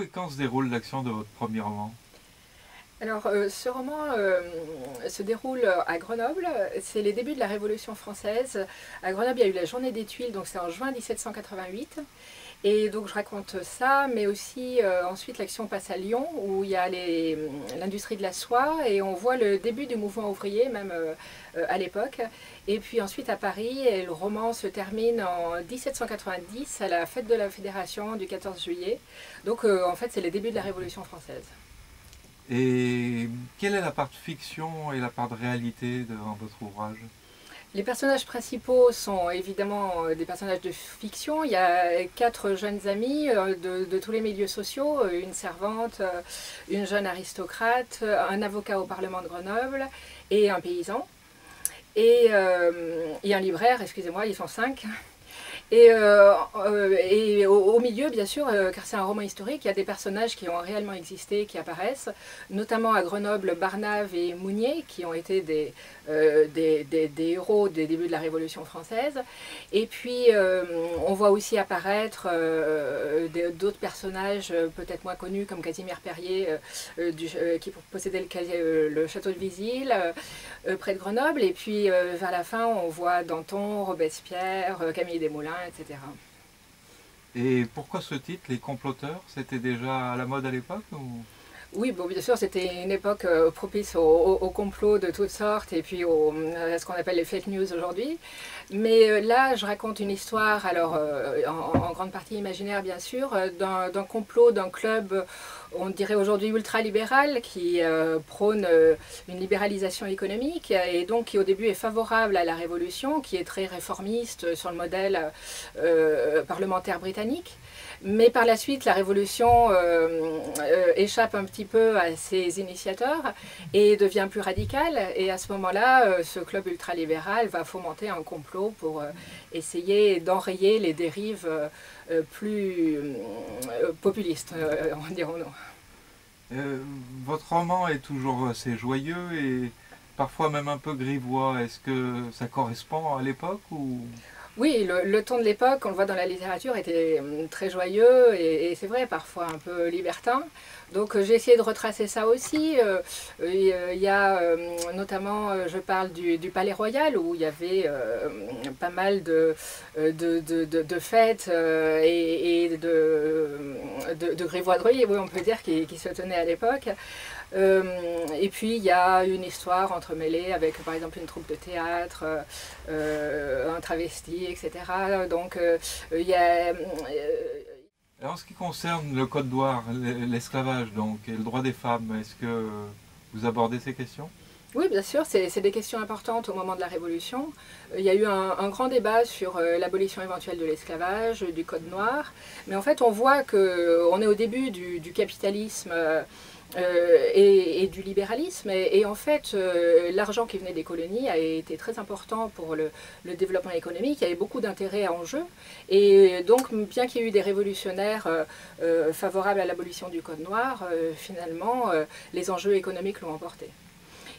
et quand se déroule l'action de votre premier roman? Alors, ce roman se déroule à Grenoble. C'est les débuts de la Révolution française. À Grenoble, il y a eu la journée des Tuiles, donc c'est en juin 1788. Et donc je raconte ça, mais aussi ensuite l'action passe à Lyon, où il y a l'industrie de la soie, et on voit le début du mouvement ouvrier, même à l'époque. Et puis ensuite à Paris, et le roman se termine en 1790, à la fête de la Fédération du 14 juillet. Donc en fait, c'est les débuts de la Révolution française. Et quelle est la part de fiction et la part de réalité dans votre ouvrage? Les personnages principaux sont évidemment des personnages de fiction. Il y a 4 jeunes amis de tous les milieux sociaux, une servante, une jeune aristocrate, un avocat au Parlement de Grenoble et un paysan. Et un libraire, excusez-moi, ils sont 5. Et au milieu, bien sûr, car c'est un roman historique, il y a des personnages qui ont réellement existé, qui apparaissent, notamment à Grenoble, Barnave et Mounier, qui ont été des héros des débuts de la Révolution française. Et puis, on voit aussi apparaître d'autres personnages peut-être moins connus, comme Casimir Perier, qui possédait le château de Vizille, près de Grenoble. Et puis, vers la fin, on voit Danton, Robespierre, Camille Desmoulins, etc. Et pourquoi ce titre, Les Comploteurs? C'était déjà à la mode à l'époque ou... Oui, bon, bien sûr, c'était une époque propice au complot de toutes sortes et puis à ce qu'on appelle les fake news aujourd'hui. Mais là, je raconte une histoire, alors en grande partie imaginaire bien sûr, d'un complot, d'un club, on dirait aujourd'hui ultralibéral, qui prône une libéralisation économique et donc qui au début est favorable à la Révolution, qui est très réformiste sur le modèle parlementaire britannique. Mais par la suite, la Révolution échappe un petit peu à ses initiateurs et devient plus radicale. Et à ce moment-là, ce club ultralibéral va fomenter un complot pour essayer d'enrayer les dérives plus populistes, dirons-nous. Votre roman est toujours assez joyeux et parfois même un peu grivois. Est-ce que ça correspond à l'époque ou... Oui, le ton de l'époque, on le voit dans la littérature, était très joyeux et c'est vrai, parfois un peu libertin. Donc j'ai essayé de retracer ça aussi. Il y a notamment, je parle du Palais Royal où il y avait pas mal de fêtes et de grivoideries, oui, on peut dire, qui se tenaient à l'époque. Et puis il y a une histoire entremêlée avec par exemple une troupe de théâtre, un travesti, etc. Donc il y a... Alors, en ce qui concerne le code noir, l'esclavage donc, et le droit des femmes, est-ce que vous abordez ces questions? Oui, bien sûr, c'est des questions importantes au moment de la Révolution. Il y a eu un grand débat sur l'abolition éventuelle de l'esclavage, du code noir. Mais en fait, on voit qu'on est au début du capitalisme et du libéralisme. Et en fait, l'argent qui venait des colonies a été très important pour le développement économique. Il y avait beaucoup d'intérêts en jeu. Et donc, bien qu'il y ait eu des révolutionnaires favorables à l'abolition du code noir, finalement, les enjeux économiques l'ont emporté.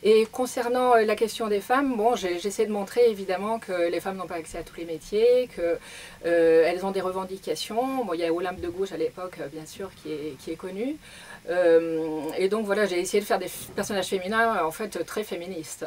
Et concernant la question des femmes, bon, j'essaie de montrer évidemment que les femmes n'ont pas accès à tous les métiers, qu'elles ont des revendications. Bon, il y a Olympe de Gouges à l'époque, bien sûr, qui est connue. Et donc voilà, j'ai essayé de faire des personnages féminins en fait très féministes.